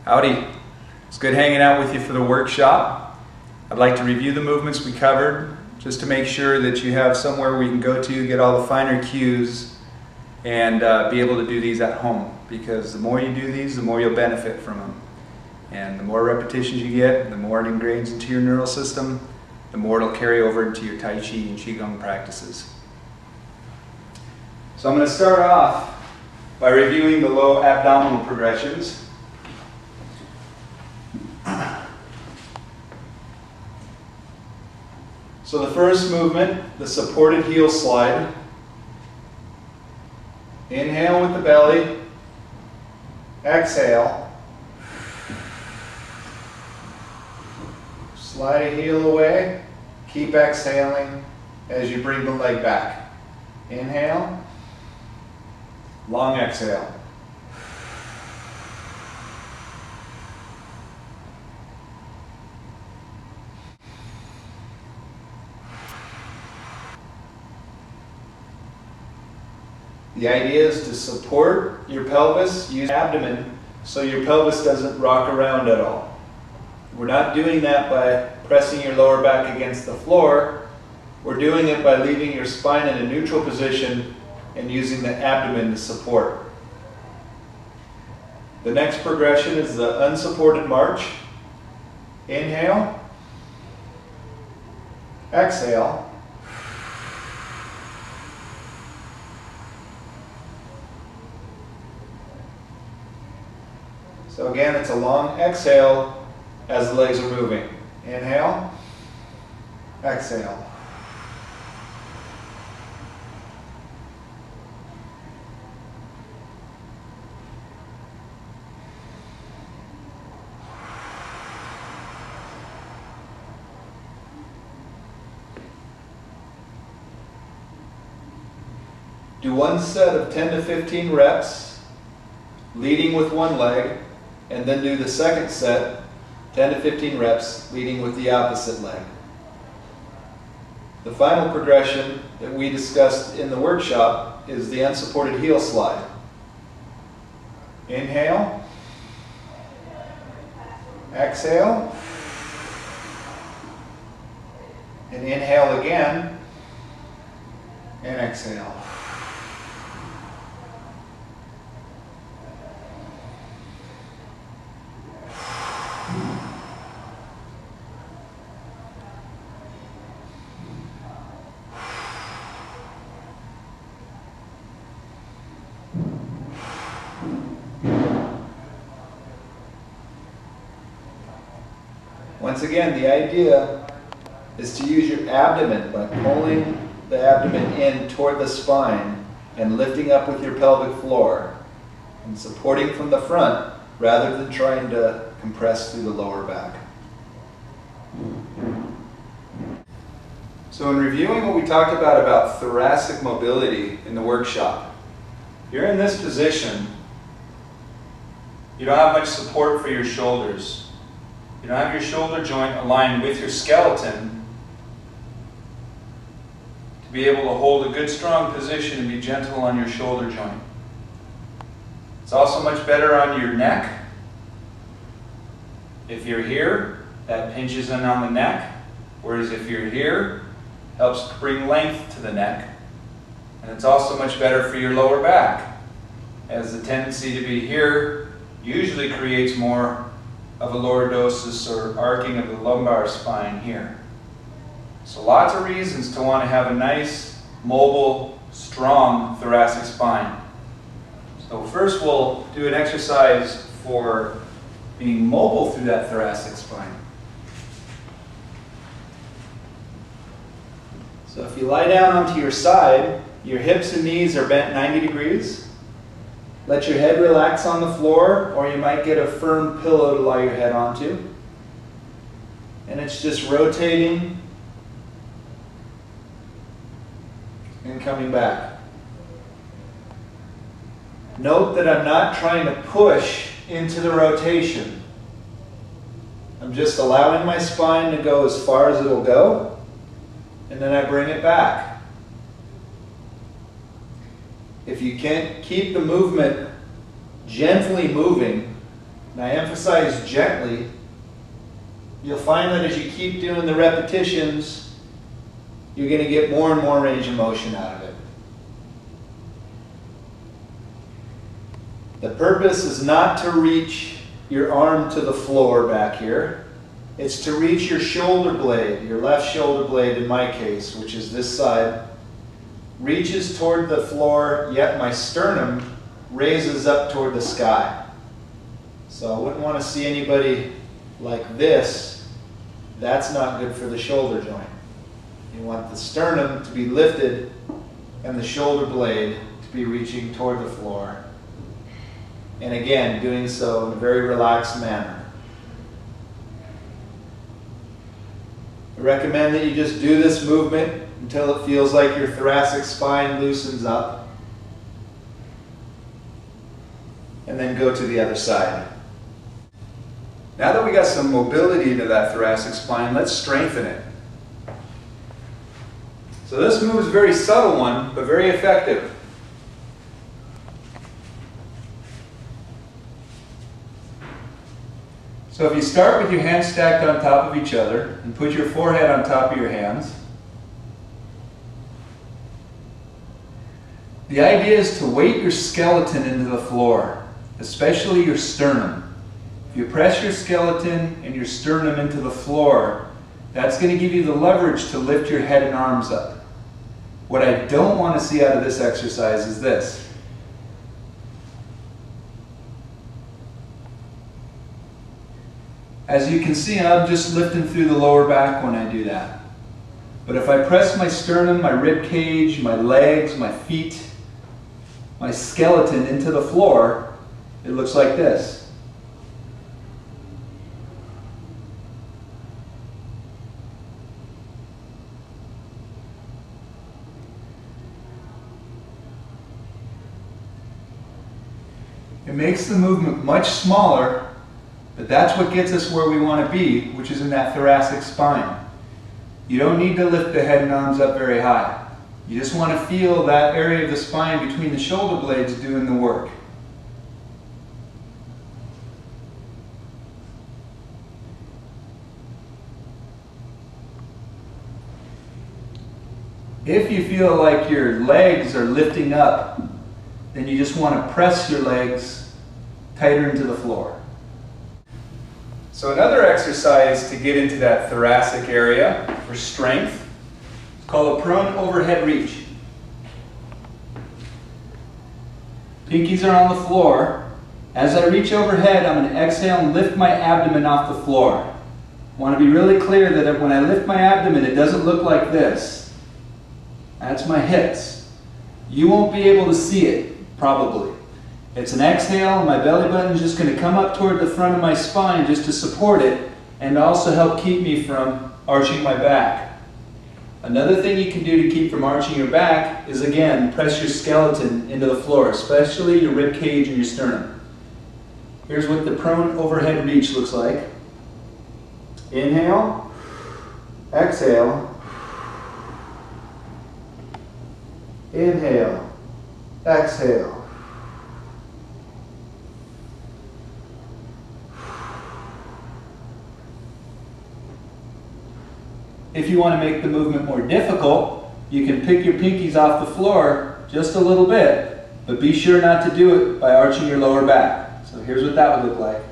Howdy. It's good hanging out with you for the workshop. I'd like to review the movements we covered just to make sure that you have somewhere we can go to, get all the finer cues, and be able to do these at home. Because the more you do these, the more you'll benefit from them. And the more repetitions you get, the more it ingrains into your neural system, the more it'll carry over into your Tai Chi and Qigong practices. So I'm going to start off by reviewing the low abdominal progressions. So the first movement, the supported heel slide. Inhale with the belly. Exhale. Slide a heel away. Keep exhaling as you bring the leg back. Inhale. Long exhale. The idea is to support your pelvis, use abdomen, so your pelvis doesn't rock around at all. We're not doing that by pressing your lower back against the floor. We're doing it by leaving your spine in a neutral position and using the abdomen to support. The next progression is the unsupported march. Inhale. Exhale. So again, it's a long exhale as the legs are moving. Inhale, exhale. Do one set of 10 to 15 reps, leading with one leg, and then do the second set, 10 to 15 reps, leading with the opposite leg. The final progression that we discussed in the workshop is the unsupported heel slide. Inhale, exhale, and inhale again, and exhale. Once again, the idea is to use your abdomen by pulling the abdomen in toward the spine and lifting up with your pelvic floor and supporting from the front rather than trying to compress through the lower back. So in reviewing what we talked about thoracic mobility in the workshop, you're in this position, you don't have much support for your shoulders. You don't have your shoulder joint aligned with your skeleton to be able to hold a good strong position and be gentle on your shoulder joint. It's also much better on your neck. If you're here, that pinches in on the neck, whereas if you're here, helps bring length to the neck. And it's also much better for your lower back, as the tendency to be here usually creates more of a lordosis or arcing of the lumbar spine here. So lots of reasons to want to have a nice, mobile, strong thoracic spine. So first we'll do an exercise for being mobile through that thoracic spine. So if you lie down onto your side, your hips and knees are bent 90 degrees. Let your head relax on the floor, or you might get a firm pillow to lie your head onto. And it's just rotating and coming back. Note that I'm not trying to push into the rotation. I'm just allowing my spine to go as far as it'll go, and then I bring it back. If you can't keep the movement gently moving, And I emphasize gently. You'll find that as you keep doing the repetitions, you're going to get more and more range of motion out of it. The purpose is not to reach your arm to the floor back here. It's to reach your shoulder blade, your left shoulder blade in my case, which is this side, reaches toward the floor, yet my sternum raises up toward the sky. So I wouldn't want to see anybody like this. That's not good for the shoulder joint. You want the sternum to be lifted and the shoulder blade to be reaching toward the floor. And again, doing so in a very relaxed manner. I recommend that you just do this movement until it feels like your thoracic spine loosens up. And then go to the other side. Now that we got some mobility to that thoracic spine, let's strengthen it. So this move is a very subtle one, but very effective. So if you start with your hands stacked on top of each other and put your forehead on top of your hands, the idea is to weight your skeleton into the floor, especially your sternum. If you press your skeleton and your sternum into the floor, that's going to give you the leverage to lift your head and arms up. What I don't want to see out of this exercise is this. As you can see, I'm just lifting through the lower back when I do that. But if I press my sternum, my rib cage, my legs, my feet, my skeleton into the floor, it looks like this. It makes the movement much smaller, but that's what gets us where we want to be, which is in that thoracic spine. You don't need to lift the head and arms up very high. You just want to feel that area of the spine between the shoulder blades doing the work. If you feel like your legs are lifting up, then you just want to press your legs tighter into the floor. So another exercise to get into that thoracic area for strength is called a prone overhead reach. Pinkies are on the floor. As I reach overhead, I'm going to exhale and lift my abdomen off the floor. I want to be really clear that when I lift my abdomen, it doesn't look like this. That's my hips. You won't be able to see it, probably. It's an exhale, and my belly button is just going to come up toward the front of my spine just to support it and also help keep me from arching my back. Another thing you can do to keep from arching your back is, again, press your skeleton into the floor, especially your rib cage and your sternum. Here's what the prone overhead reach looks like. Inhale, exhale, inhale, exhale. If you want to make the movement more difficult, you can pick your pinkies off the floor just a little bit, but be sure not to do it by arching your lower back. So here's what that would look like.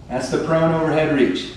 That's the prone overhead reach.